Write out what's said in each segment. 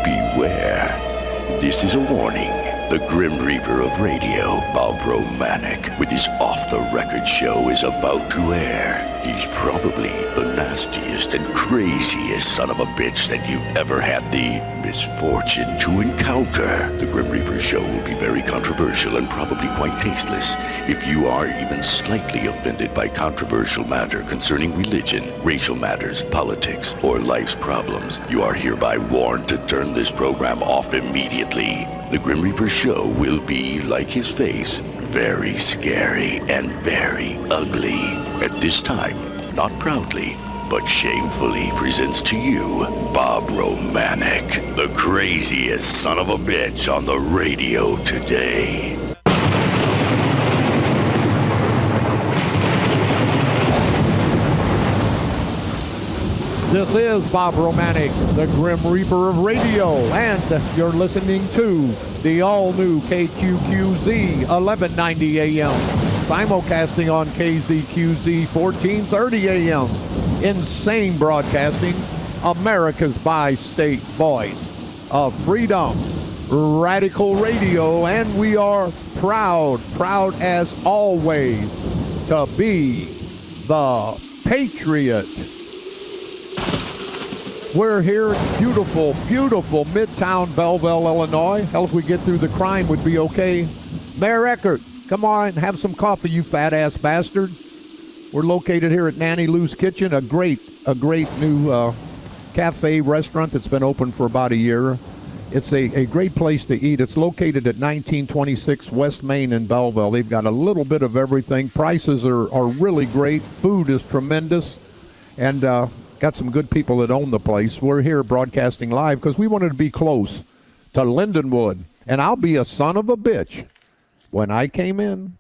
beware. This is a warning. The Grim Reaper of radio, Bob Romanik, with his off-the-record show is about to air. He's probably the nastiest and craziest son of a bitch that you've ever had the misfortune to encounter. The Grim Reaper show will be very controversial and probably quite tasteless. If you are even slightly offended by controversial matter concerning religion, racial matters, politics, or life's problems, you are hereby warned to turn this program off immediately. The Grim Reaper show will be, like his face, very scary and very ugly. At this time, not proudly, but shamefully presents to you Bob Romanik, the craziest son of a bitch on the radio today. This is Bob Romanik, the Grim Reaper of radio, and you're listening to the all-new KQQZ 1190 AM, simulcasting on KZQZ 1430 AM. Insane broadcasting, America's bi-state voice of freedom, radical radio, and we are proud as always to be the Patriot. We're here in beautiful Midtown Belleville, Illinois. Hell, if we get through the crime, would be okay. Mayor Eckert, come on, have some coffee, you fat-ass bastard. We're located here at Nanny Lou's Kitchen, a great new cafe restaurant that's been open for about a year. It's a great place to eat. It's located at 1926 West Main in Belleville. They've got a little bit of everything. Prices are really great. Food is tremendous. And got some good people that own the place. We're here broadcasting live because we wanted to be close to Lindenwood. And I'll be a son of a bitch when I came in.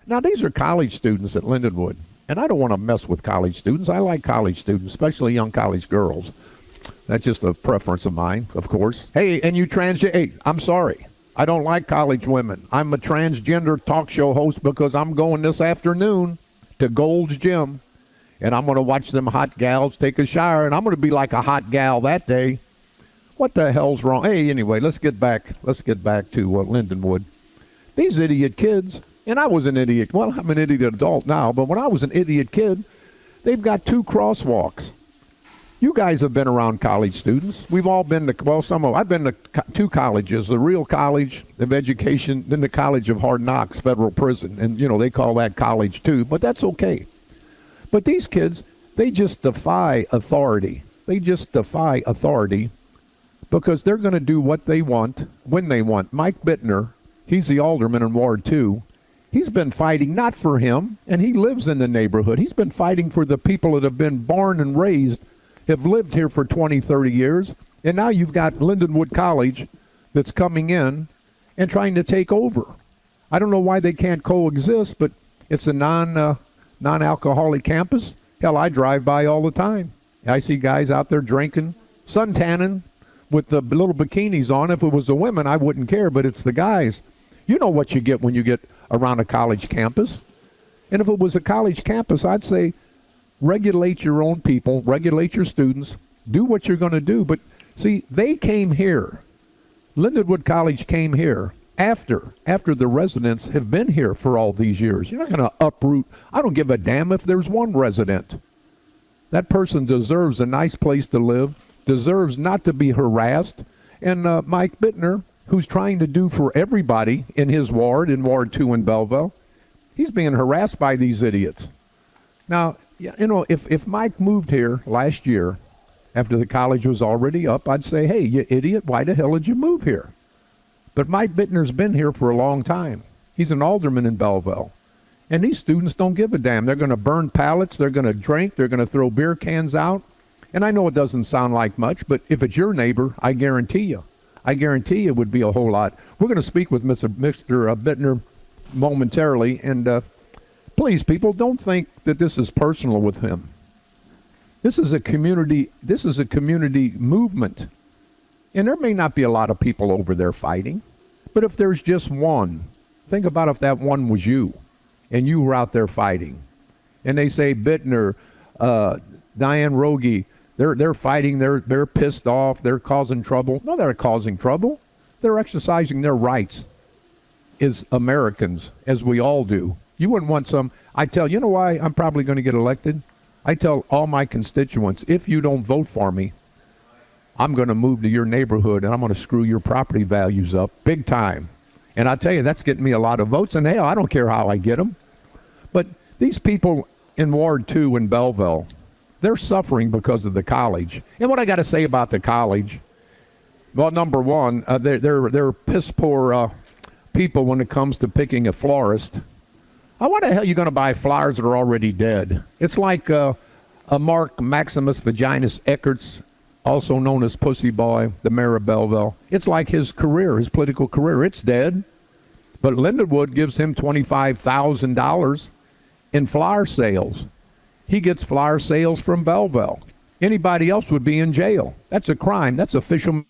Now, these are college students at Lindenwood. And I don't want to mess with college students. I like college students, especially young college girls. That's just a preference of mine, of course. Hey, and you hey, I'm sorry. I don't like college women. I'm a transgender talk show host because I'm going this afternoon to Gold's Gym. And I'm going to watch them hot gals take a shower, and I'm going to be like a hot gal that day. What the hell's wrong? Hey, anyway, let's get back to Lindenwood. These idiot kids, and I was an idiot. Well, I'm an idiot adult now, but when I was an idiot kid, they've got 2 crosswalks. You guys have been around college students. We've all been to, I've been to 2 colleges, the real college of education, then the College of Hard Knocks, federal prison. And, they call that college too, but that's okay. But these kids, they just defy authority. They just defy authority because they're going to do what they want when they want. Mike Bittner, he's the alderman in Ward 2. He's been fighting not for him, and he lives in the neighborhood. He's been fighting for the people that have been born and raised, have lived here for 20, 30 years. And now you've got Lindenwood College that's coming in and trying to take over. I don't know why they can't coexist, but it's a non-alcoholic campus. Hell, I drive by all the time. I see guys out there drinking, suntanning with the little bikinis on. If it was the women, I wouldn't care, but it's the guys. You know what you get when you get around a college campus. And if it was a college campus, I'd say regulate your own people, regulate your students, do what you're going to do. But see, they came here. Lindenwood College came here after the residents have been here for all these years. You're not going to uproot. I don't give a damn if there's one resident. That person deserves a nice place to live, deserves not to be harassed. And Mike Bittner, who's trying to do for everybody in his ward, in Ward 2 in Belleville, he's being harassed by these idiots. Now, if Mike moved here last year after the college was already up, I'd say, hey, you idiot, why the hell did you move here? But Mike Bittner's been here for a long time. He's an alderman in Belleville. And these students don't give a damn. They're going to burn pallets. They're going to drink. They're going to throw beer cans out. And I know it doesn't sound like much, but if it's your neighbor, I guarantee you it would be a whole lot. We're going to speak with Mr. Bittner momentarily. And please, people, don't think that this is personal with him. This is a community movement. And there may not be a lot of people over there fighting, but if there's just one, think about if that one was you, and you were out there fighting, and they say, Bittner, Diane Rogie, They're fighting. They're pissed off. They're causing trouble. No, they're causing trouble. They're exercising their rights as Americans, as we all do. You wouldn't want some. You know why I'm probably going to get elected? I tell all my constituents, if you don't vote for me, I'm going to move to your neighborhood and I'm going to screw your property values up big time. And I tell you, that's getting me a lot of votes. And hell, I don't care how I get them. But these people in Ward 2 in Belleville, they're suffering because of the college. And what I got to say about the college, well, number one, they're piss poor people when it comes to picking a florist. Why the hell are you going to buy flowers that are already dead? It's like a Mark Maximus Vaginus Eckert's, also known as Pussy Boy, the mayor of Belleville. It's like his career, his political career. It's dead. But Lindenwood gives him $25,000 in flower sales. He gets flower sales from Belleville. Anybody else would be in jail. That's a crime. That's official.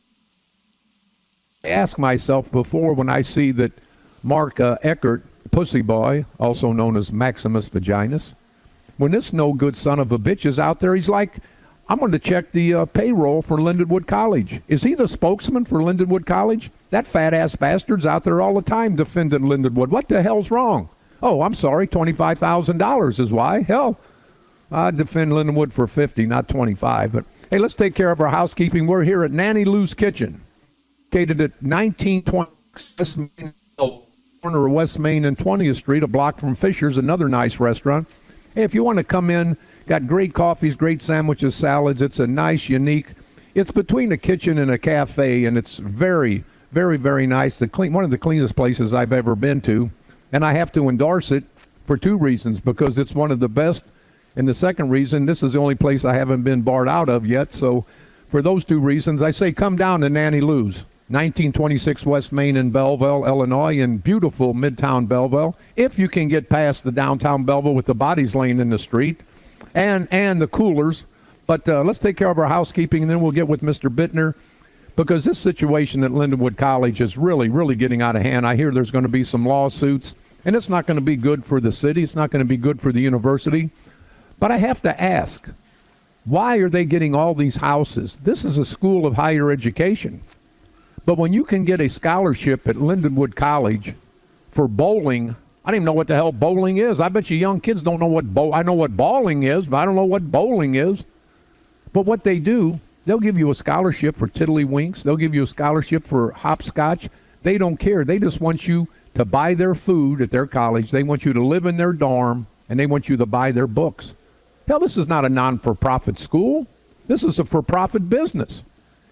I ask myself before when I see that Mark Eckert, Pussy Boy, also known as Maximus Vaginus, when this no good son of a bitch is out there, he's like, I'm going to check the payroll for Lindenwood College. Is he the spokesman for Lindenwood College? That fat-ass bastard's out there all the time defending Lindenwood. What the hell's wrong? Oh, I'm sorry, $25,000 is why. Hell, I'd defend Lindenwood for 50, not 25. But hey, let's take care of our housekeeping. We're here at Nanny Lou's Kitchen, located at 1920 West Main, corner of West Main and 20th Street, a block from Fisher's, another nice restaurant. Hey, if you want to come in, got great coffees, great sandwiches, salads. It's a nice, unique. It's between a kitchen and a cafe, and it's very, very, very nice. One of the cleanest places I've ever been to, and I have to endorse it for two reasons, because it's one of the best, and the second reason, this is the only place I haven't been barred out of yet. So for those two reasons, I say come down to Nanny Lou's, 1926 West Main in Belleville, Illinois, in beautiful Midtown Belleville. If you can get past the downtown Belleville with the bodies laying in the street, and the coolers. But let's take care of our housekeeping, and then we'll get with Mr. Bittner, because this situation at Lindenwood College is really, really getting out of hand. I hear there's going to be some lawsuits, and it's not going to be good for the city. It's not going to be good for the university. But I have to ask, why are they getting all these houses? This is a school of higher education. But when you can get a scholarship at Lindenwood College for bowling, I don't even know what the hell bowling is. I bet you young kids don't know what I know what bowling is, but I don't know what bowling is. But what they do, they'll give you a scholarship for tiddlywinks. They'll give you a scholarship for hopscotch. They don't care. They just want you to buy their food at their college. They want you to live in their dorm, and they want you to buy their books. Hell, this is not a non-for-profit school. This is a for-profit business.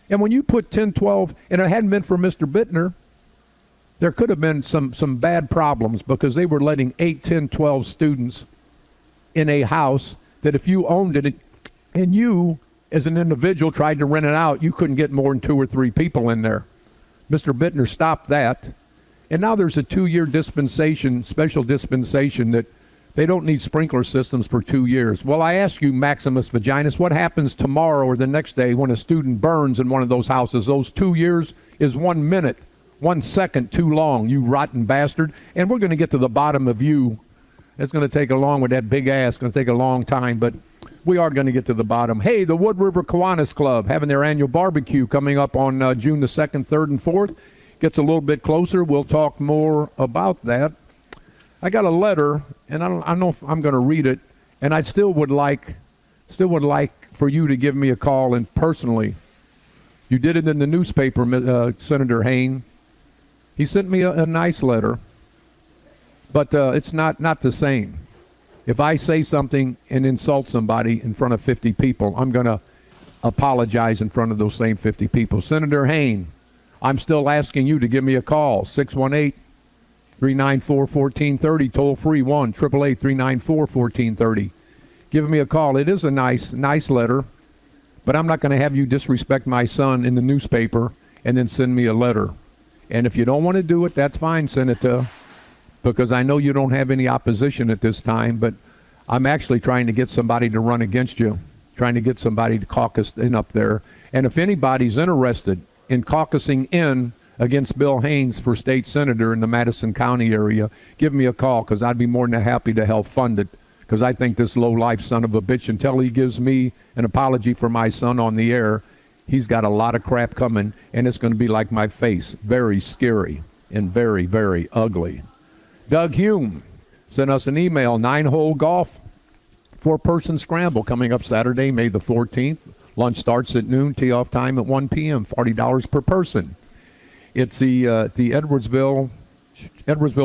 And when you put 10, 12, and it hadn't been for Mr. Bittner, there could have been some bad problems, because they were letting 8, 10, 12 students in a house that if you owned it and you, as an individual, tried to rent it out, you couldn't get more than 2 or 3 people in there. Mr. Bittner stopped that. And now there's a 2-year dispensation, special dispensation, that they don't need sprinkler systems for 2 years. Well, I ask you, Maximus Vaginus, what happens tomorrow or the next day when a student burns in one of those houses? Those 2 years is 1 minute. 1 second too long, you rotten bastard. And we're going to get to the bottom of you. It's going to take along with that big ass. It's going to take a long time, but we are going to get to the bottom. Hey, the Wood River Kiwanis Club having their annual barbecue coming up on June the 2nd, 3rd, and 4th. Gets a little bit closer. We'll talk more about that. I got a letter, and I don't know if I'm going to read it, and I still would like for you to give me a call and personally. You did it in the newspaper, Senator Hayne. He sent me a nice letter, but it's not the same. If I say something and insult somebody in front of 50 people, I'm going to apologize in front of those same 50 people. Senator Hayne, I'm still asking you to give me a call, 618-394-1430, toll free, 1-888-394-1430. Give me a call. It is a nice letter, but I'm not going to have you disrespect my son in the newspaper and then send me a letter. And if you don't want to do it, that's fine, Senator, because I know you don't have any opposition at this time, but I'm actually trying to get somebody to run against you, trying to get somebody to caucus in up there. And if anybody's interested in caucusing in against Bill Haynes for state senator in the Madison County area, give me a call, because I'd be more than happy to help fund it, because I think this low-life son of a bitch, until he gives me an apology for my son on the air, he's got a lot of crap coming, and it's going to be like my face, very scary and very, very ugly. Doug Hume sent us an email, 9-hole golf, 4-person scramble coming up Saturday, May the 14th. Lunch starts at noon, tee-off time at 1 p.m., $40 per person. It's the Edwardsville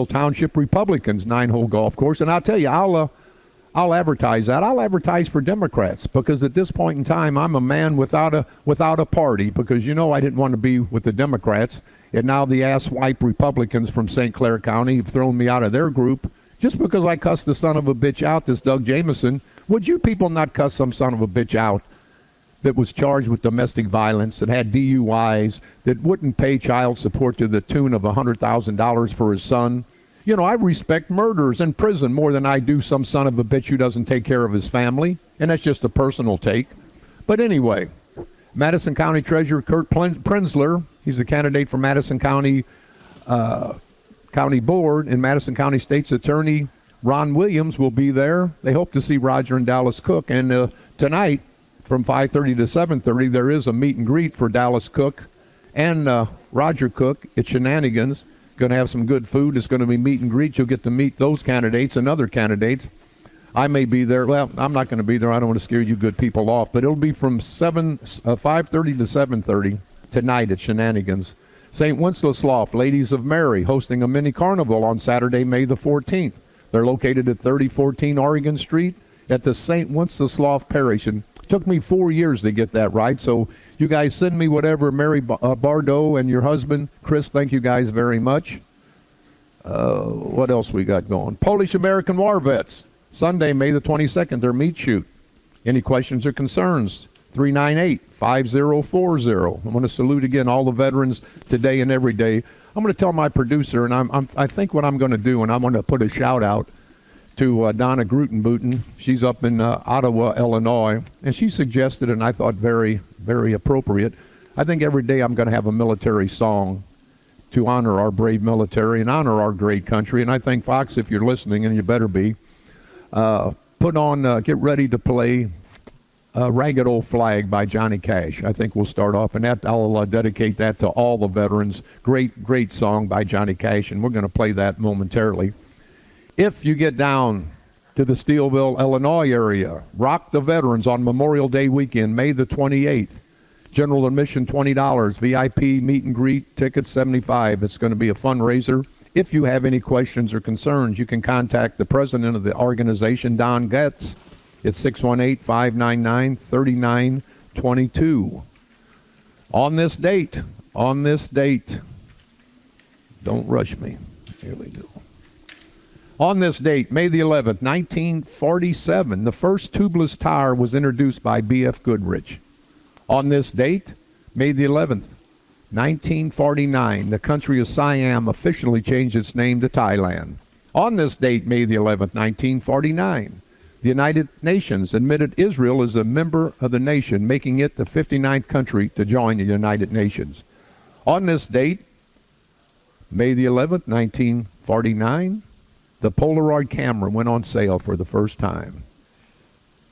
Township Republicans 9-hole golf course, and I'll tell you, I'll advertise that. I'll advertise for Democrats, because at this point in time, I'm a man without a party, because I didn't want to be with the Democrats, and now the asswipe Republicans from St. Clair County have thrown me out of their group just because I cussed the son of a bitch out, this Doug Jameson. Would you people not cuss some son of a bitch out that was charged with domestic violence, that had DUIs, that wouldn't pay child support to the tune of $100,000 for his son? I respect murderers in prison more than I do some son of a bitch who doesn't take care of his family, and that's just a personal take. But anyway, Madison County Treasurer Kurt Prenzler, he's a candidate for Madison County Board, and Madison County State's Attorney Ron Williams will be there. They hope to see Roger and Dallas Cook, and tonight from 5:30 to 7:30, there is a meet and greet for Dallas Cook and Roger Cook at Shenanigans. Going to have some good food. It's going to be meet and greet. You'll get to meet those candidates and other candidates. I may be there. Well, I'm not going to be there. I don't want to scare you good people off. But it'll be from 5:30 to 7:30 tonight at Shenanigans. St. Wenceslaus Ladies of Mary hosting a mini carnival on Saturday, May the 14th. They're located at 3014 Oregon Street at the St. Wenceslaus Parish. And it took me 4 years to get that right. So you guys send me whatever. Mary Bardot and your husband, Chris, thank you guys very much. What else we got going? Polish American War Vets, Sunday, May the 22nd, their meat shoot. Any questions or concerns? 398-5040. I want to salute again all the veterans today and every day. I'm going to tell my producer, and I think what I'm going to do, and I'm going to put a shout out to Donna Grutenbooten. She's up in Ottawa, Illinois, and she suggested, and I thought very, very appropriate, I think every day I'm going to have a military song to honor our brave military and honor our great country. And I think, Fox, if you're listening, and you better be, get ready to play Ragged Old Flag by Johnny Cash. I think we'll start off, and I'll dedicate that to all the veterans. Great, great song by Johnny Cash, and we're going to play that momentarily. If you get down to the Steelville, Illinois area, Rock the Veterans on Memorial Day weekend, May the 28th. General admission $20, VIP meet and greet tickets $75. It's going to be a fundraiser. If you have any questions or concerns, you can contact the president of the organization, Don Getz. It's 618-599-3922. On this date, don't rush me. Here we go. On this date, May the 11th, 1947, the first tubeless tire was introduced by B.F. Goodrich. On this date, May the 11th, 1949, the country of Siam officially changed its name to Thailand. On this date, May the 11th, 1949, the United Nations admitted Israel as a member of the nation, making it the 59th country to join the United Nations. On this date, May the 11th, 1949, the Polaroid camera went on sale for the first time.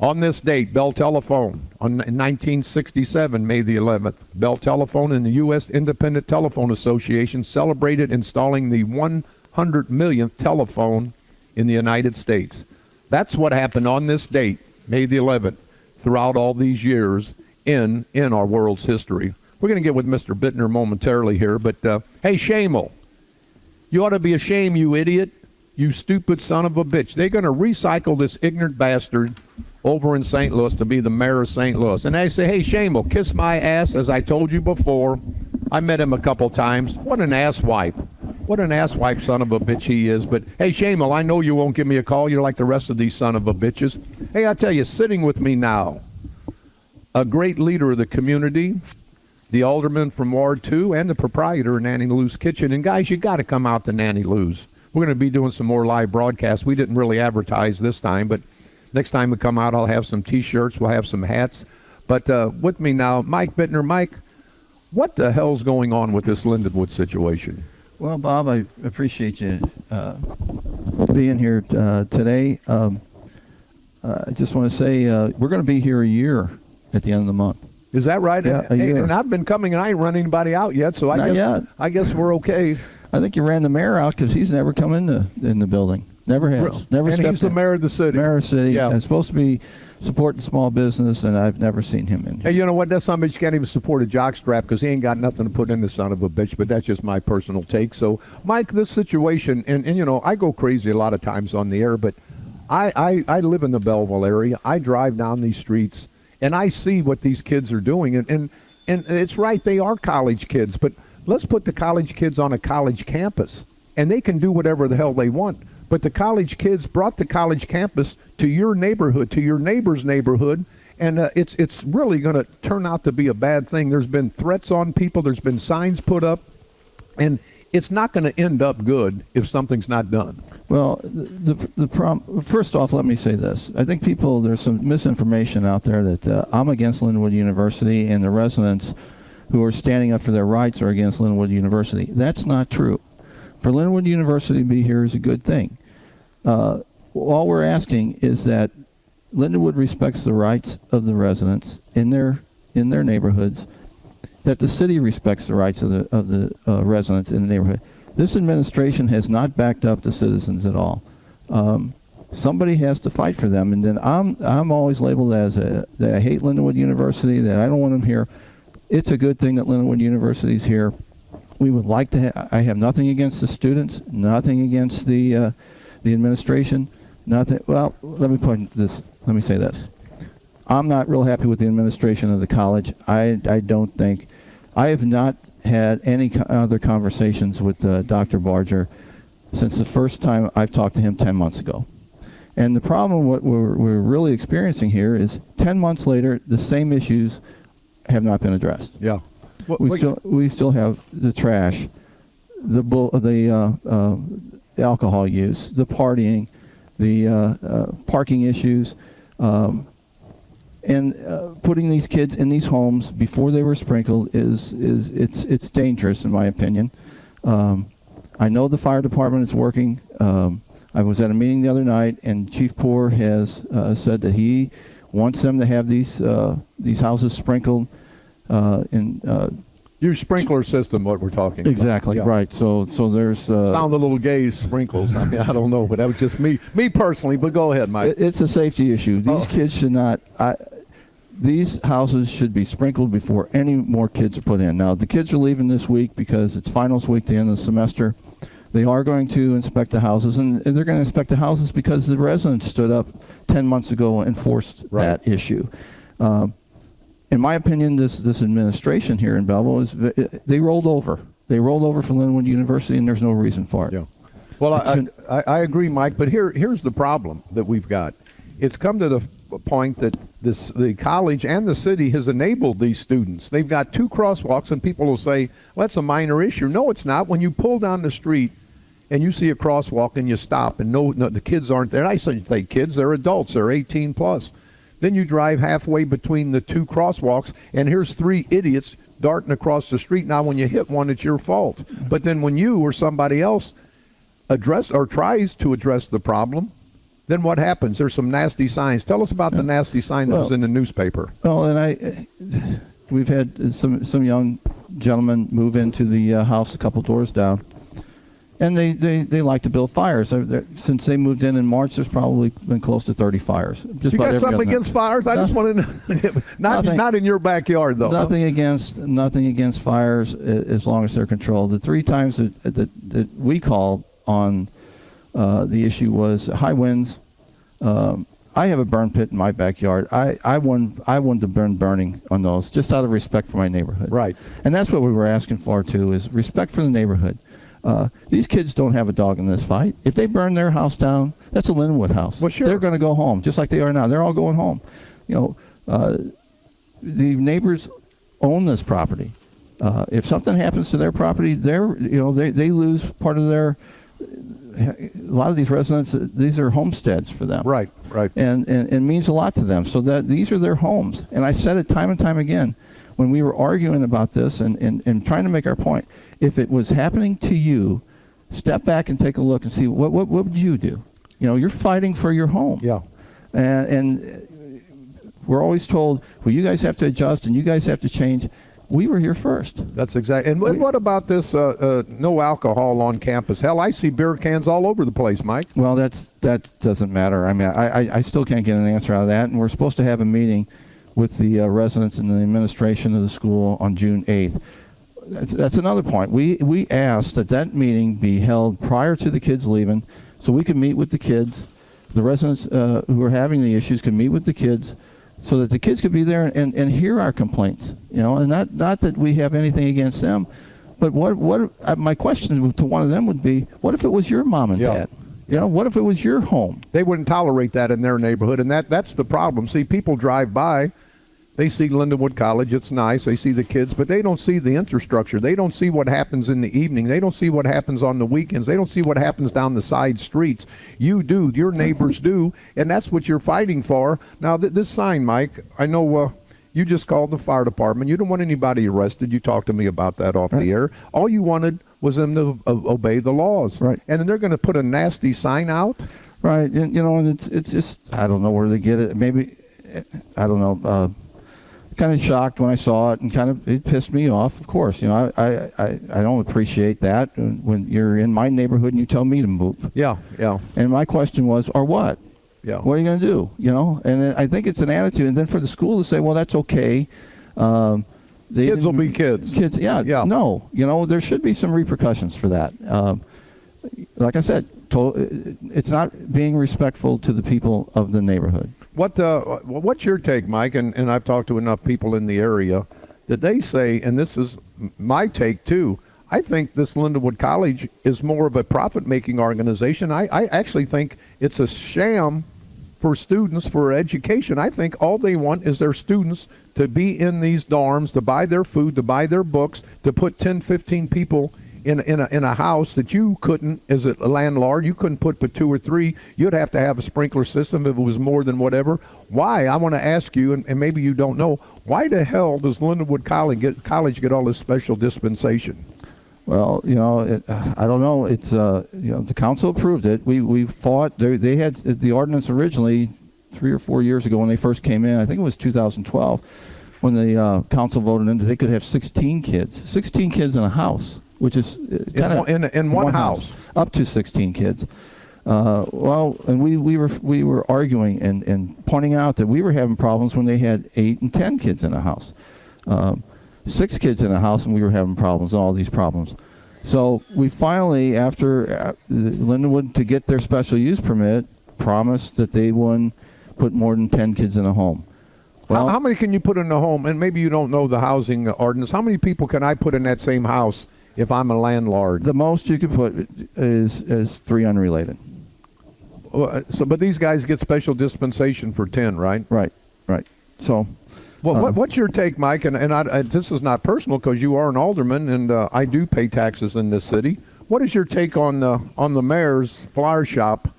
On this date, Bell Telephone, in 1967, May the 11th, Bell Telephone and the U.S. Independent Telephone Association celebrated installing the 100 millionth telephone in the United States. That's what happened on this date, May the 11th, throughout all these years in our world's history. We're going to get with Mr. Bittner momentarily here, but hey, Shamel, you ought to be ashamed, you idiot. You stupid son of a bitch. They're going to recycle this ignorant bastard over in St. Louis to be the mayor of St. Louis. And they say, hey, Shamel, kiss my ass, as I told you before. I met him a couple times. What an asswipe. What an asswipe son of a bitch he is. But, hey, Shamel, I know you won't give me a call. You're like the rest of these son of a bitches. Hey, I tell you, sitting with me now, a great leader of the community, the alderman from Ward 2, and the proprietor of Nanny Lou's Kitchen. And, guys, you got to come out to Nanny Lou's. We're going to be doing some more live broadcasts. We didn't really advertise this time, but next time we come out, I'll have some T-shirts. We'll have some hats. But with me now, Mike Bittner. Mike, what the hell's going on with this Lindenwood situation? Well, Bob, I appreciate you being here today. I just want to say we're going to be here a year at the end of the month. Is that right? Yeah, a year. And I've been coming and I ain't run anybody out yet, so I guess we're okay. I think you ran the mayor out because he's never come in the building. Never has. Never and stepped he's the in. mayor of the city. Mayor of the city. Yeah. And supposed to be supporting small business, and I've never seen him in here. Hey, you know what? That son of a bitch can't even support a jockstrap because he ain't got nothing to put in the son of a bitch, but that's just my personal take. So, Mike, this situation, and you know, I go crazy a lot of times on the air, but I live in the Belleville area. I drive down these streets, and I see what these kids are doing. And it's right, they are college kids, but let's put the college kids on a college campus, and they can do whatever the hell they want. But the college kids brought the college campus to your neighborhood, to your neighbor's neighborhood, and it's really going to turn out to be a bad thing. There's been threats on people. There's been signs put up, and it's not going to end up good if something's not done. Well, the problem. First off, let me say this. I think there's some misinformation out there that I'm against Lindenwood University and the residents who are standing up for their rights are against Lindenwood University. That's not true. For Lindenwood University to be here is a good thing. All we're asking is that Lindenwood respects the rights of the residents in their neighborhoods, that the city respects the rights of the residents in the neighborhood. This administration has not backed up the citizens at all. Somebody has to fight for them, and then I'm always labeled as that I hate Lindenwood University, that I don't want them here. It's a good thing that Lindenwood University is here. We would like to. I have nothing against the students, nothing against the administration, nothing. Well, let me say this. I'm not real happy with the administration of the college. I don't think. I have not had any other conversations with Dr. Barger since the first time I've talked to him 10 months ago. And the problem, what we're really experiencing here is 10 months later, the same issues have not been addressed. Yeah. We still have the trash, the alcohol use, the partying, the parking issues, and putting these kids in these homes before they were sprinkled it's dangerous in my opinion. I know the fire department is working. I was at a meeting the other night, and Chief Poore has said that he wants them to have these houses sprinkled. Your sprinkler system, what we're talking about. Exactly, right. So there's... Sound a little gay, sprinkles. I mean, I don't know, but that was just me personally, but go ahead, Mike. It's a safety issue. These kids should not... These houses should be sprinkled before any more kids are put in. Now, the kids are leaving this week because it's finals week, the end of the semester. They are going to inspect the houses, and they're going to inspect the houses because the residents stood up 10 months ago and forced that issue. In my opinion, this administration here in Belleville they rolled over. They rolled over for Lindenwood University, and there's no reason for it. Yeah. Well, I agree, Mike. But here's the problem that we've got. It's come to the point that the college and the city has enabled these students. They've got 2 crosswalks, and people will say, well, that's a minor issue. No, it's not. When you pull down the street and you see a crosswalk and you stop, and no the kids aren't there. I say kids, they're adults. They're 18 plus. Then you drive halfway between the 2 crosswalks, and here's 3 idiots darting across the street. Now, when you hit one, it's your fault. But then when you or somebody else tries to address the problem, then what happens? There's some nasty signs. Tell us about the nasty sign that was in the newspaper. Well, and we've had some young gentlemen move into the house a couple doors down, and they like to build fires. Since they moved in March, there's probably been close to 30 fires. You got something against fires? I just want to know. Not in your backyard, though. Nothing against fires as long as they're controlled. The 3 times that we called on the issue was high winds. I have a burn pit in my backyard. I wanted to burning on those just out of respect for my neighborhood. Right. And that's what we were asking for too, is respect for the neighborhood. These kids don't have a dog in this fight. If they burn their house down, that's a Lindenwood house. Well, sure. They're going to go home just like they are now. They're all going home. You know, the neighbors own this property. If something happens to their property, they lose part of their. A lot of these residents, these are homesteads for them. Right. And it means a lot to them. So that these are their homes. And I said it time and time again when we were arguing about this and trying to make our point. If it was happening to you, step back and take a look and see what would you do? You know, you're fighting for your home. Yeah. And we're always told, well, you guys have to adjust and you guys have to change. We were here first. That's exactly. And what about this no alcohol on campus? Hell, I see beer cans all over the place, Mike. Well, that doesn't matter. I mean, I still can't get an answer out of that. And we're supposed to have a meeting with the residents and the administration of the school on June 8th. That's another point. We asked that meeting be held prior to the kids leaving so we could meet with the kids. The residents who are having the issues could meet with the kids so that the kids could be there and hear our complaints. You know, and not that we have anything against them, but what my question to one of them would be, what if it was your mom and dad? You know, what if it was your home? They wouldn't tolerate that in their neighborhood, and that's the problem. See, people drive by, they see Lindenwood College, it's nice, they see the kids, but they don't see the infrastructure. They don't see what happens in the evening. They don't see what happens on the weekends. They don't see what happens down the side streets. You do, your neighbors do, and that's what you're fighting for. Now, this sign, Mike, I know you just called the fire department. You don't want anybody arrested. You talked to me about that off the air. All you wanted was them to obey the laws. Right. And then they're going to put a nasty sign out. Right. And, you know, and it's just, I don't know where they get it. Maybe, I don't know, kind of shocked when I saw it, and it pissed me off. Of course, you know, I don't appreciate that when you're in my neighborhood and you tell me to move. Yeah. And my question was, or what? Yeah. What are you going to do? You know, and I think it's an attitude. And then for the school to say, well, that's okay. Kids will be kids. Kids, yeah. No, you know, there should be some repercussions for that. Like I said, it's not being respectful to the people of the neighborhood. What's your take, Mike? And I've talked to enough people in the area that they say, and this is my take too, I think this Lindenwood College is more of a profit-making organization. I actually think it's a sham for students, for education. I think all they want is their students to be in these dorms, to buy their food, to buy their books, to put 10, 15 people in a house that you couldn't, as a landlord, you couldn't put but 2 or 3. You'd have to have a sprinkler system if it was more than whatever. Why? I want to ask you, and maybe you don't know, why the hell does Lindenwood College get all this special dispensation? Well, you know, I don't know. It's you know, the council approved it. We fought. They had the ordinance originally 3 or 4 years ago when they first came in. I think it was 2012 when the council voted in that they could have 16 kids in a house, which is kind of in one house, up to 16 kids. Well, and we were arguing and pointing out that we were having problems when they had 8 and 10 kids in a house. 6 kids in a house, and we were having problems, all these problems. So we finally, after Lindenwood, to get their special use permit, promised that they wouldn't put more than 10 kids in a home. Well, how many can you put in a home? And maybe you don't know the housing ordinance. How many people can I put in that same house if I'm a landlord? The most you could put is 3 unrelated. But these guys get special dispensation for 10, right? Right. So... Well, what's your take, Mike? And this is not personal because you are an alderman, and I do pay taxes in this city. What is your take on the mayor's flower shop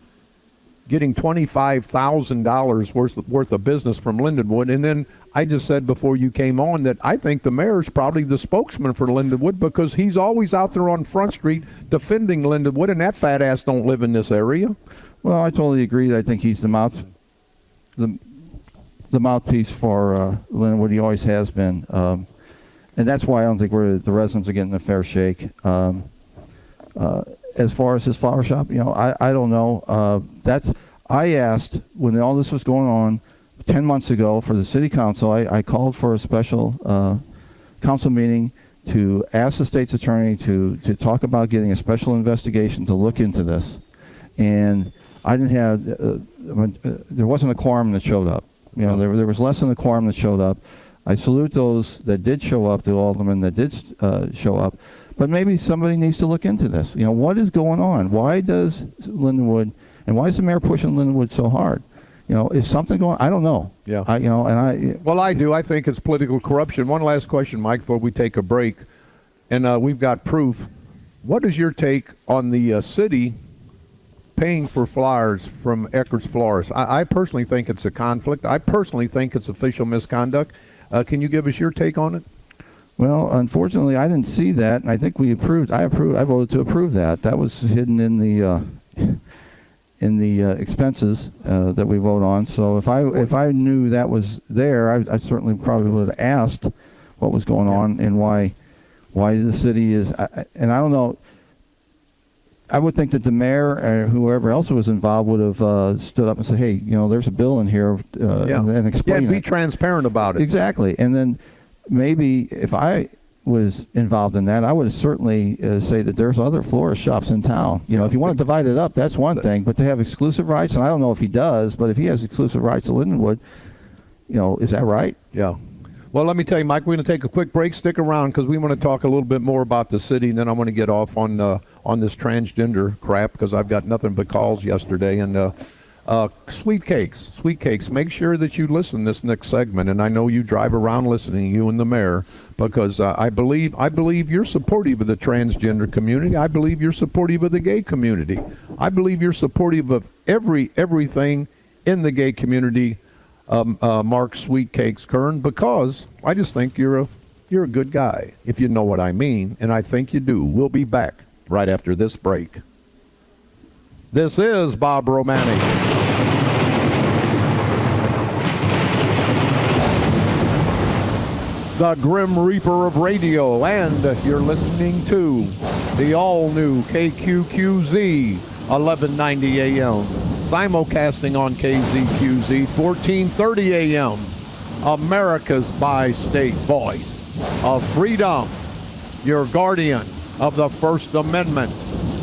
getting $25,000 worth of business from Lindenwood? And then I just said before you came on that I think the mayor's probably the spokesman for Lindenwood because he's always out there on Front Street defending Lindenwood, and that fat ass don't live in this area. Well, I totally agree. I think he's the mouthpiece for Lindenwood. He always has been, and that's why I don't think the residents are getting a fair shake. As far as his flower shop, you know, I don't know. I asked when all this was going on 10 months ago for the city council. I called for a special council meeting to ask the state's attorney to talk about getting a special investigation to look into this, and I didn't have there wasn't a quorum that showed up. You know, there was less than a quorum that showed up. I salute those that did show up, the aldermen that did show up. But maybe somebody needs to look into this. You know, what is going on? Why does Lindenwood, and why is the mayor pushing Lindenwood so hard? You know, is something going on? I don't know. Yeah. Well, I do. I think it's political corruption. One last question, Mike, before we take a break. And we've got proof. What is your take on the city paying for flowers from Eckert's Florists? I personally think it's a conflict. I personally think it's official misconduct. Can you give us your take on it? Well, unfortunately, I didn't see that, and I think I voted to approve that. That was hidden in the expenses that we vote on. So if I knew that was there, I certainly probably would have asked what was going on and why the city is. And I don't know. I would think that the mayor or whoever else was involved would have stood up and said, "Hey, there's a bill in here," and explain it. Be transparent about it. Exactly. And then maybe if I was involved in that, I would certainly say that there's other florist shops in town. If you want to divide it up, that's one thing. But to have exclusive rights, and I don't know if he does, but if he has exclusive rights to Lindenwood, is that right? Yeah. Well, let me tell you, Mike, we're going to take a quick break. Stick around because we want to talk a little bit more about the city, and then I want to get off on this transgender crap because I've got nothing but calls yesterday. And sweet cakes. Make sure that you listen this next segment, and I know you drive around listening, you and the mayor, because I believe you're supportive of the transgender community. I believe you're supportive of the gay community. I believe you're supportive of everything in the gay community. Mark Sweet Cakes Kern, because I just think you're a good guy, if you know what I mean, and I think you do. We'll be back right after this break. This is Bob Romanik. The Grim Reaper of Radio, and you're listening to the all-new KQQZ 1190 AM. Simulcasting on KZQZ 1430 AM, America's bi-state voice of freedom, your guardian of the First Amendment,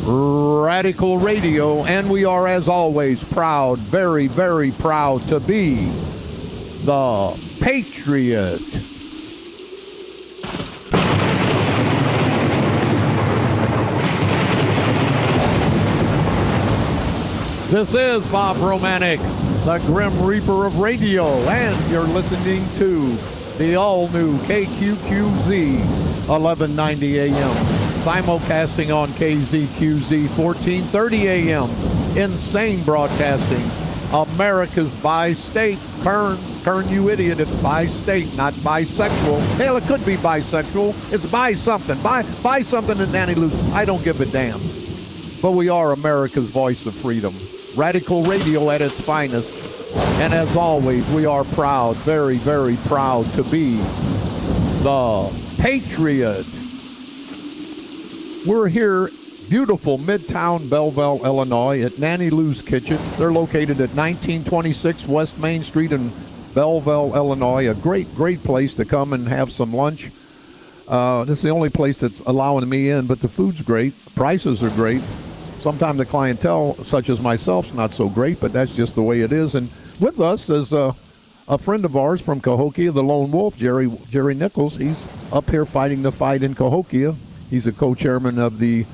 Radical Radio, and we are, as always, proud, very, very proud to be the Patriot. This is Bob Romanik, the Grim Reaper of Radio, and you're listening to the all-new KQQZ 1190 AM, simulcasting on KZQZ 1430 AM, insane broadcasting, America's bi-state. Kern, you idiot, it's bi-state, not bisexual. Hell, it could be bisexual. It's bi-something. Buy something at Nanny. I don't give a damn. But we are America's voice of freedom. Radical Radio at its finest. And as always, we are proud, very, very proud to be the Patriot. We're here, beautiful Midtown Belleville, Illinois, at Nanny Lou's Kitchen. They're located at 1926 West Main Street in Belleville, Illinois. A great, great place to come and have some lunch. This is the only place that's allowing me in, but the food's great. Prices are great. Sometimes the clientele, such as myself, is not so great, but that's just the way it is. And with us is a friend of ours from Cahokia, the Lone Wolf, Jerry Nichols. He's up here fighting the fight in Cahokia. He's a co-chairman of the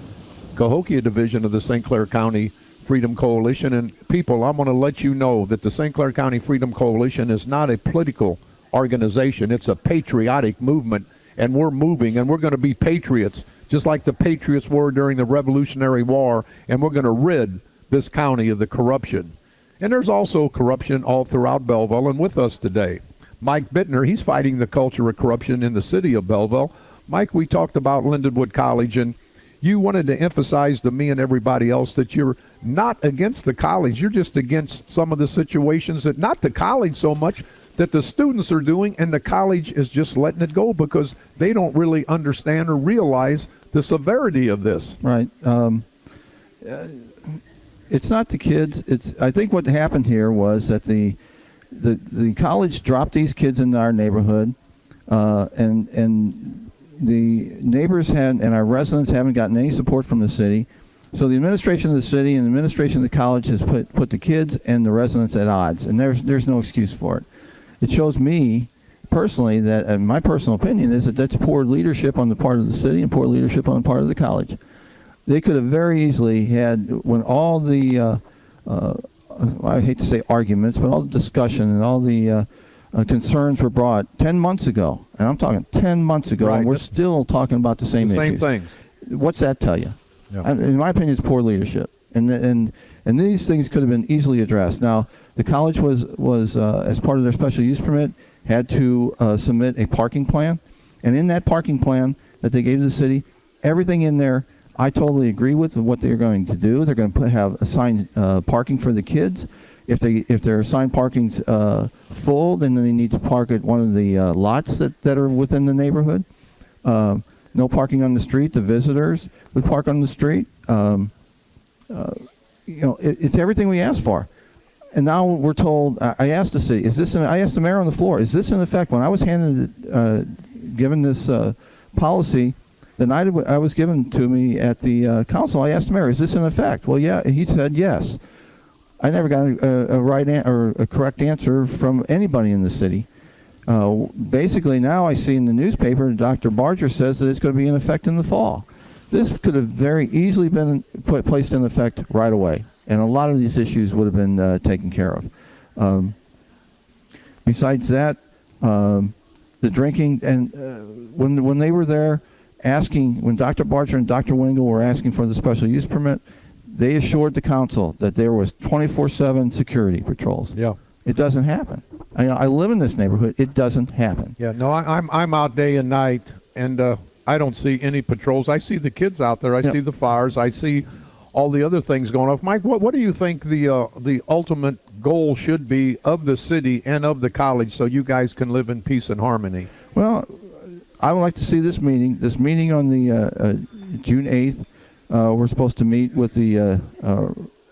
Cahokia division of the St. Clair County Freedom Coalition. And people, I'm going to let you know that the St. Clair County Freedom Coalition is not a political organization. It's a patriotic movement, and we're moving, and we're going to be patriots, just like the Patriots were during the Revolutionary War, and we're going to rid this county of the corruption. And there's also corruption all throughout Belleville, and with us today, Mike Bittner. He's fighting the culture of corruption in the city of Belleville. Mike, we talked about Lindenwood College, and you wanted to emphasize to me and everybody else that you're not against the college. You're just against some of the situations that, not the college so much, that the students are doing, and the college is just letting it go because they don't really understand or realize the severity of this. Right. It's not the kids. I think what happened here was that the college dropped these kids into our neighborhood, and the neighbors and our residents haven't gotten any support from the city. So the administration of the city and the administration of the college has put the kids and the residents at odds, and there's no excuse for it. It shows me personally that, my personal opinion is that that's poor leadership on the part of the city and poor leadership on the part of the college. They could have very easily had, when all the, I hate to say arguments, but all the discussion and all the concerns were brought 10 months ago, and I'm talking 10 months ago, right, and we're still talking about the same issues. Same things. What's that tell you? Yeah. In my opinion, it's poor leadership, and these things could have been easily addressed. Now, the college was as part of their special use permit, had to submit a parking plan, and in that parking plan that they gave to the city, everything in there I totally agree with what they're going to do. They're going to have assigned parking for the kids. If their assigned parking's full, then they need to park at one of the lots that are within the neighborhood. No parking on the street. The visitors would park on the street. It's everything we asked for. And now we're told, I asked the city, I asked the mayor on the floor, is this in effect? When I was given this policy, the night I was given to me at the council, I asked the mayor, is this in effect? Well, yeah, he said yes. I never got a correct answer from anybody in the city. Basically, now I see in the newspaper, Dr. Barger says that it's going to be in effect in the fall. This could have very easily been placed in effect right away, and a lot of these issues would have been taken care of. Besides that, the drinking, and when they were there asking, when Dr. Barger and Dr. Wingle were asking for the special use permit, they assured the council that there was 24/7 security patrols. Yeah. It doesn't happen. I live in this neighborhood. It doesn't happen. Yeah, no, I'm out day and night, and I don't see any patrols. I see the kids out there. I see the fires. I see all the other things going off. Mike, what do you think the ultimate goal should be of the city and of the college so you guys can live in peace and harmony? Well, I would like to see this meeting on the June 8th. We're supposed to meet with the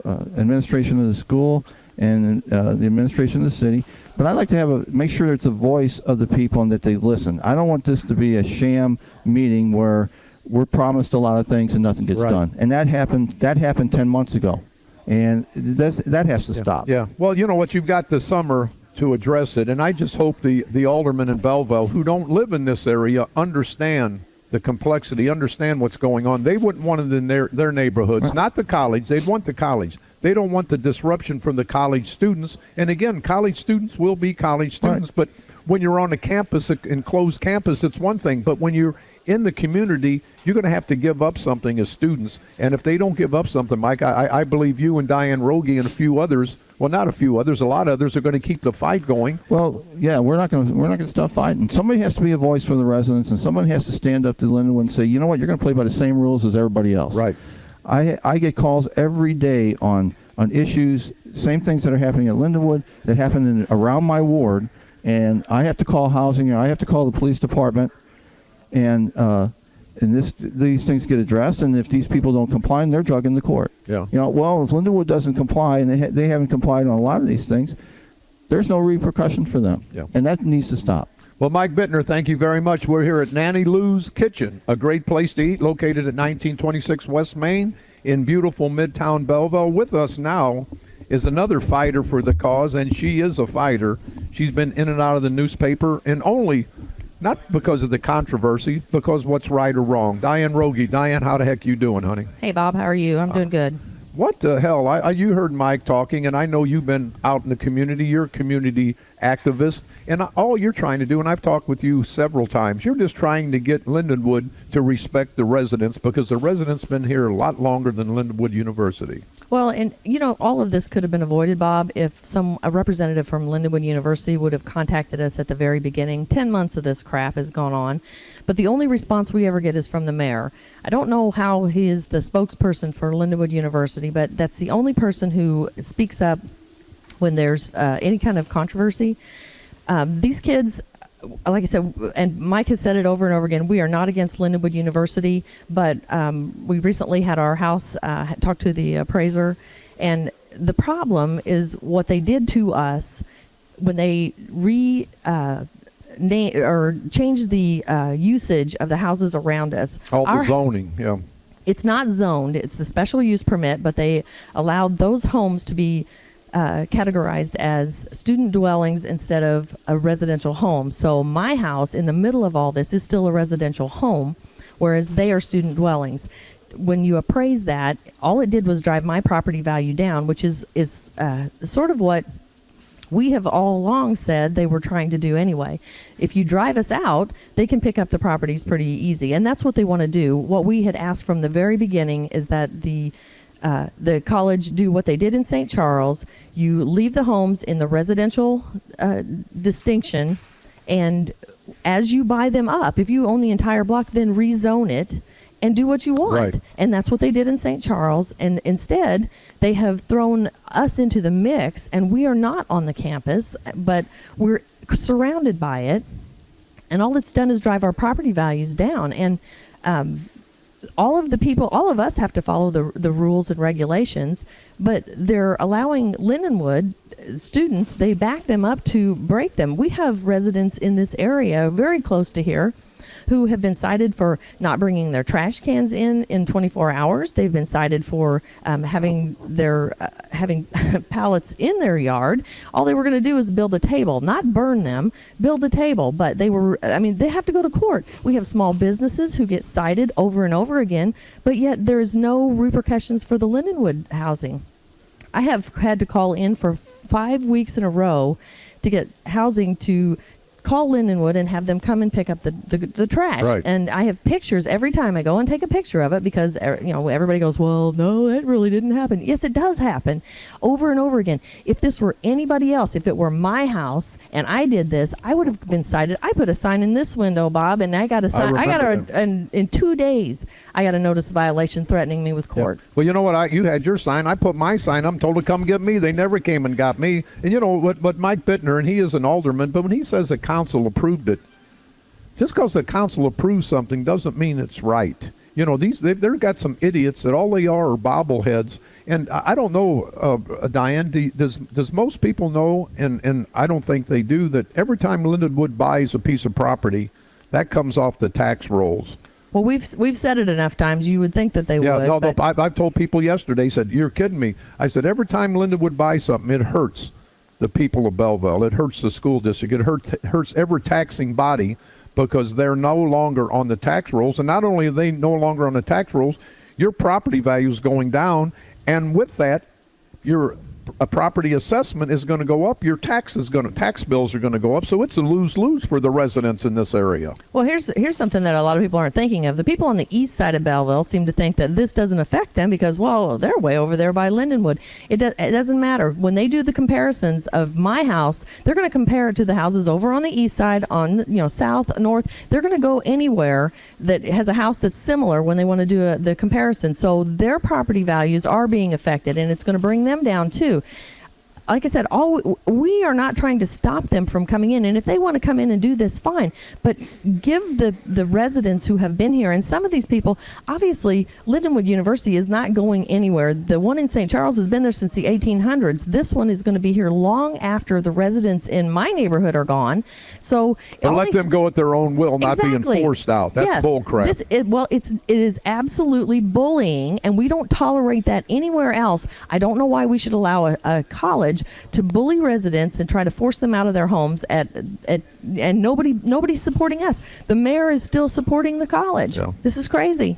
administration of the school and the administration of the city. But I'd like to make sure it's a voice of the people and that they listen. I don't want this to be a sham meeting where we're promised a lot of things and nothing gets done. And that happened 10 months ago. And that has to stop. Yeah. Well, you know what? You've got the summer to address it. And I just hope the aldermen in Belleville who don't live in this area understand the complexity, understand what's going on. They wouldn't want it in their neighborhoods, not the college. They'd want the college. They don't want the disruption from the college students. And again, college students will be college students, but when you're on a campus, an enclosed campus, it's one thing. But when you're in the community, you're going to have to give up something as students. And if they don't give up something, Mike, I believe you and Diane Rogie and a few others, well, not a few others, a lot of others are going to keep the fight going. Well, yeah, we're not going to stop fighting. Somebody has to be a voice for the residents, and somebody has to stand up to Lindenwood and say, you know what, you're going to play by the same rules as everybody else. Right. I get calls every day on issues, same things that are happening at Lindenwood that happen around my ward, and I have to call housing, or I have to call the police department, and these things get addressed, and if these people don't comply, they're dragged into court. Yeah. Well, if Lindenwood doesn't comply, and they haven't complied on a lot of these things, there's no repercussion for them. Yeah. And that needs to stop. Well, Mike Bittner, thank you very much. We're here at Nanny Lou's Kitchen, a great place to eat, located at 1926 West Main in beautiful Midtown Belleville. With us now is another fighter for the cause, and she is a fighter. She's been in and out of the newspaper, and only not because of the controversy, because what's right or wrong. Diane Rogie. Diane, how the heck you doing, honey? Hey, Bob, how are you? I'm doing good. What the hell? You heard Mike talking, and I know you've been out in the community. You're a community activist, and all you're trying to do, and I've talked with you several times, you're just trying to get Lindenwood to respect the residents, because the residents been here a lot longer than Lindenwood University. Well, and all of this could have been avoided, Bob, if a representative from Lindenwood University would have contacted us at the very beginning. 10 months of this crap has gone on, but the only response we ever get is from the mayor. I don't know how he is the spokesperson for Lindenwood University, but that's the only person who speaks up when there's any kind of controversy. These kids, like I said, and Mike has said it over and over again, we are not against Lindenwood University, but we recently had our house talk to the appraiser, and the problem is what they did to us when they changed the usage of the houses around us. The zoning, yeah. It's not zoned, it's the special use permit, but they allowed those homes to be categorized as student dwellings instead of a residential home. So my house in the middle of all this is still a residential home, whereas they are student dwellings. When you appraise that, all it did was drive my property value down, which is sort of what we have all along said they were trying to do anyway. If you drive us out, they can pick up the properties pretty easy, and that's what they want to do. What we had asked from the very beginning is that the college do what they did in St. Charles. You leave the homes in the residential distinction, and as you buy them up, if you own the entire block, then rezone it and do what you want. Right. And that's what they did in St. Charles. And instead, they have thrown us into the mix, and we are not on the campus, but we're surrounded by it. And all it's done is drive our property values down. And all of us have to follow the rules and regulations, but they're allowing Lindenwood students, they back them up to break them. We have residents in this area very close to here who have been cited for not bringing their trash cans in 24 hours. They've been cited for having pallets in their yard. All they were going to do is build a table, not burn them, build a table. But they have to go to court. We have small businesses who get cited over and over again, but yet there's no repercussions for the Lindenwood housing. I have had to call in for 5 weeks in a row to get housing to call Lindenwood and have them come and pick up the trash. Right. And I have pictures every time I go and take a picture of it because, everybody goes, well, no, that really didn't happen. Yes, it does happen over and over again. If this were anybody else, if it were my house and I did this, I would have been cited. I put a sign in this window, Bob, and I got a sign. In 2 days, I got a notice of violation threatening me with court. Yeah. Well, you know what? You had your sign. I put my sign. I'm told to come get me. They never came and got me. And you know what Mike Bittner, and he is an alderman, but when he says the council approved it, just because the council approves something doesn't mean it's right. You know, they've got some idiots that all they are bobbleheads. And I don't know, Diane, does most people know, and I don't think they do, that every time Lindenwood buys a piece of property, that comes off the tax rolls. Well, we've said it enough times. You would think that they would. Yeah, no, I've told people yesterday, said, you're kidding me. I said, every time Lindenwood buys something, it hurts the people of Belleville. It hurts the school district. It hurts every taxing body because they're no longer on the tax rolls. And not only are they no longer on the tax rolls, your property value is going down. And with that, your property assessment is going to go up. Your tax bills are going to go up. So it's a lose-lose for the residents in this area. Well, here's something that a lot of people aren't thinking of. The people on the east side of Belleville seem to think that this doesn't affect them because, well, they're way over there by Lindenwood. It doesn't matter. When they do the comparisons of my house, they're going to compare it to the houses over on the east side, on south, north. They're going to go anywhere that has a house that's similar when they want to do the comparison. So their property values are being affected, and it's going to bring them down too. Like I said, we are not trying to stop them from coming in. And if they want to come in and do this, fine. But give the residents who have been here, and some of these people, obviously, Lindenwood University is not going anywhere. The one in St. Charles has been there since the 1800s. This one is going to be here long after the residents in my neighborhood are gone. So let them go at their own will, not being forced out. That's bull crap. It is absolutely bullying, and we don't tolerate that anywhere else. I don't know why we should allow a college to bully residents and try to force them out of their homes and nobody's supporting us. The mayor is still supporting the college. Yeah. This is crazy.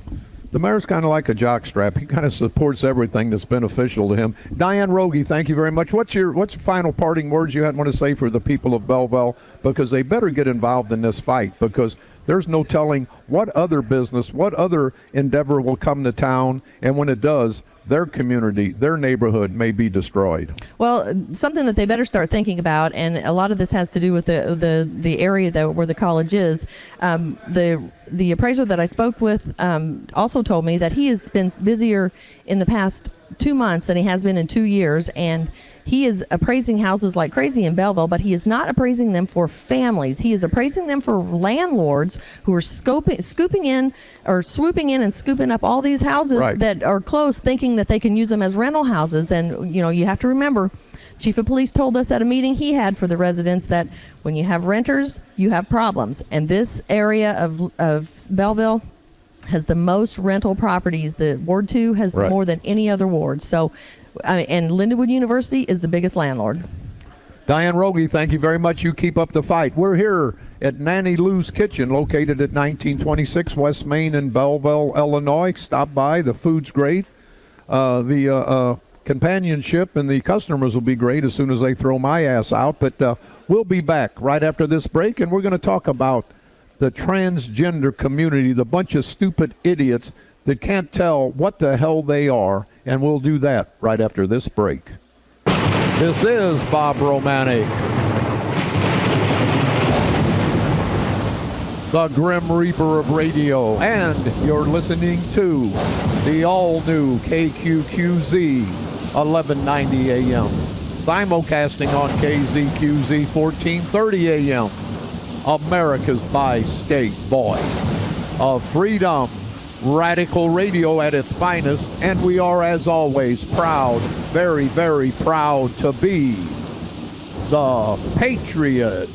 The mayor's kind of like a jockstrap. He kind of supports everything that's beneficial to him. Diane Rogie, thank you very much. What's your final parting words you want to say for the people of Belleville? Because they better get involved in this fight, because there's no telling what other business, what other endeavor will come to town, and when it does, their community, their neighborhood may be destroyed. Well, something that they better start thinking about, and a lot of this has to do with the area where the college is. The appraiser that I spoke with also told me that he has been busier in the past 2 months than he has been in 2 years, and he is appraising houses like crazy in Belleville, but he is not appraising them for families. He is appraising them for landlords who are swooping in and scooping up all these houses that are close, thinking that they can use them as rental houses. And, you have to remember, Chief of Police told us at a meeting he had for the residents that when you have renters, you have problems. And this area of Belleville has the most rental properties. The Ward 2 has more than any other ward. So, and Lindenwood University is the biggest landlord. Diane Rogie, thank you very much. You keep up the fight. We're here at Nanny Lou's Kitchen, located at 1926 West Main in Belleville, Illinois. Stop by. The food's great. The companionship and the customers will be great as soon as they throw my ass out. But we'll be back right after this break, and we're going to talk about the transgender community, the bunch of stupid idiots that can't tell what the hell they are, and we'll do that right after this break. This is Bob Romanik. the Grim Reaper of radio, and you're listening to the all-new KQQZ 1190 AM, simulcasting on KZQZ 1430 AM, America's bi-state voice of freedom, radical radio at its finest, and we are, as always, proud, very, very proud to be the Patriot.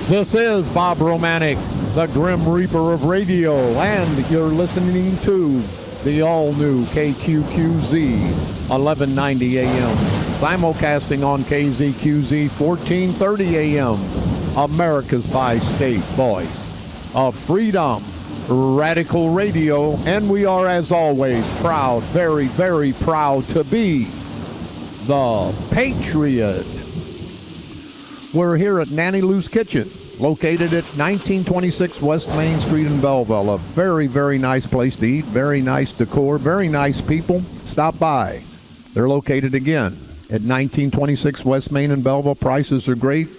This is Bob Romanik, the Grim Reaper of radio, and you're listening to the all-new KQQZ 1190 AM, simulcasting on KZQZ 1430 AM, America's bi-state voice of freedom, radical radio, and we are, as always, proud, very, very proud to be the Patriot. We're here at Nanny Lou's Kitchen, located at 1926 West Main Street in Belleville. A very, very nice place to eat, very nice decor, very nice people. Stop by. They're located again at 1926 West Main in Belleville. Prices are great.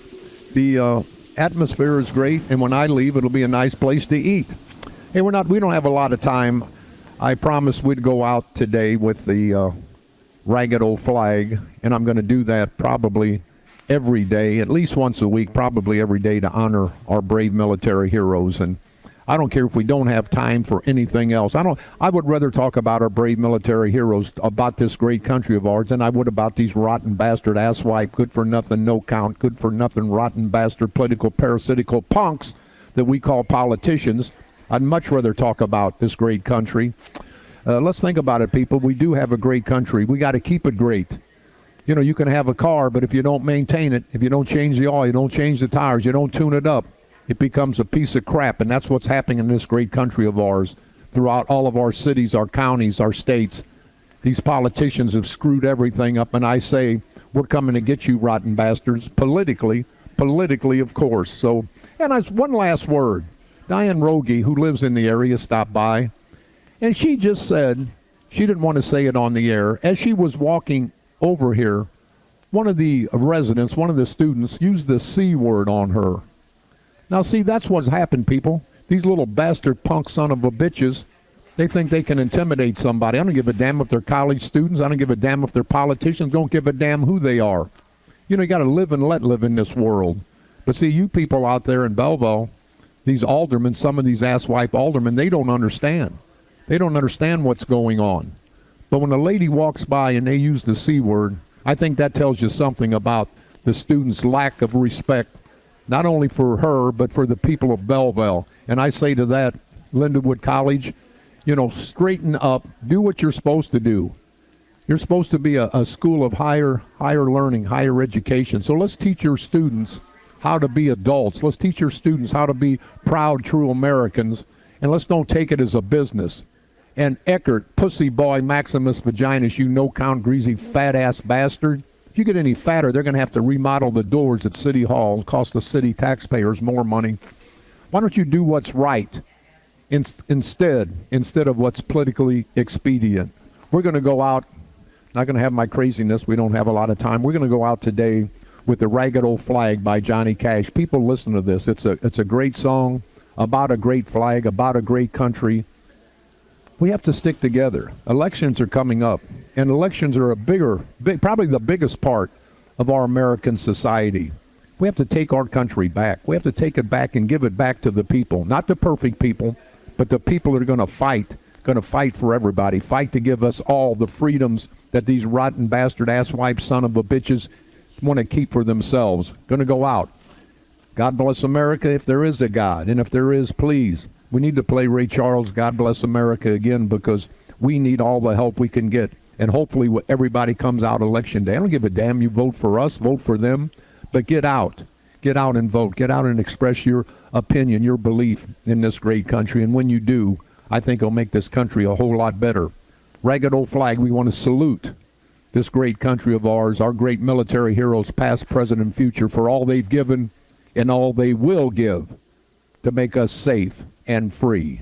The atmosphere is great, and when I leave, it'll be a nice place to eat. Hey, we don't have a lot of time. I promised we'd go out today with the ragged old flag, and I'm going to do that probably every day, at least once a week, probably every day, to honor our brave military heroes. And I don't care if we don't have time for anything else. I would rather talk about our brave military heroes, about this great country of ours, than I would about these rotten bastard asswipe, good for nothing, no count, good for nothing, rotten bastard, political, parasitical punks that we call politicians. I'd much rather talk about this great country. Let's think about it, people. We do have a great country. We got to keep it great. You know, you can have a car, but if you don't maintain it, if you don't change the oil, you don't change the tires, you don't tune it up, it becomes a piece of crap. And that's what's happening in this great country of ours. Throughout all of our cities, our counties, our states, these politicians have screwed everything up. And I say, we're coming to get you, rotten bastards, politically, of course. So, and one last word. Diane Rogie, who lives in the area, stopped by, and she just said, she didn't want to say it on the air, as she was walking over here, one of the residents, one of the students, used the C word on her. Now, see, that's what's happened, people. These little bastard punk son of a bitches, they think they can intimidate somebody. I don't give a damn if they're college students. I don't give a damn if they're politicians. Don't give a damn who they are. You know, you got to live and let live in this world. But see, you people out there in Belleville, these aldermen, some of these asswipe aldermen, they don't understand. They don't understand what's going on. But when a lady walks by and they use the C word, I think that tells you something about the students' lack of respect, not only for her, but for the people of Belleville. And I say to that, Lindenwood College, you know, straighten up, do what you're supposed to do. You're supposed to be a school of higher learning, higher education. So let's teach your students how to be adults. Let's teach your students how to be proud, true Americans, and let's don't take it as a business. And Eckert, pussy boy, Maximus Vaginus, you no-count, greasy, fat-ass bastard. If you get any fatter, they're going to have to remodel the doors at City Hall, cost the city taxpayers more money. Why don't you do what's right instead of what's politically expedient? We're going to go out, not going to have my craziness, we don't have a lot of time. We're going to go out today with the Ragged Old Flag by Johnny Cash. People listen to this. It's a great song about a great flag, about a great country. We have to stick together. Elections are coming up, and elections are probably the biggest part of our American society. We have to take our country back. We have to take it back and give it back to the people, not the perfect people, but the people that are going to fight for everybody, fight to give us all the freedoms that these rotten bastard asswipe son of a bitches want to keep for themselves. Going to go out. God bless America if there is a God, and if there is, please. We need to play Ray Charles' God Bless America again, because we need all the help we can get. And hopefully everybody comes out election day. I don't give a damn you vote for us, vote for them, but get out. Get out and vote. Get out and express your opinion, your belief in this great country. And when you do, I think it'll make this country a whole lot better. Ragged Old Flag, we want to salute this great country of ours, our great military heroes, past, present, and future, for all they've given and all they will give to make us safe and free.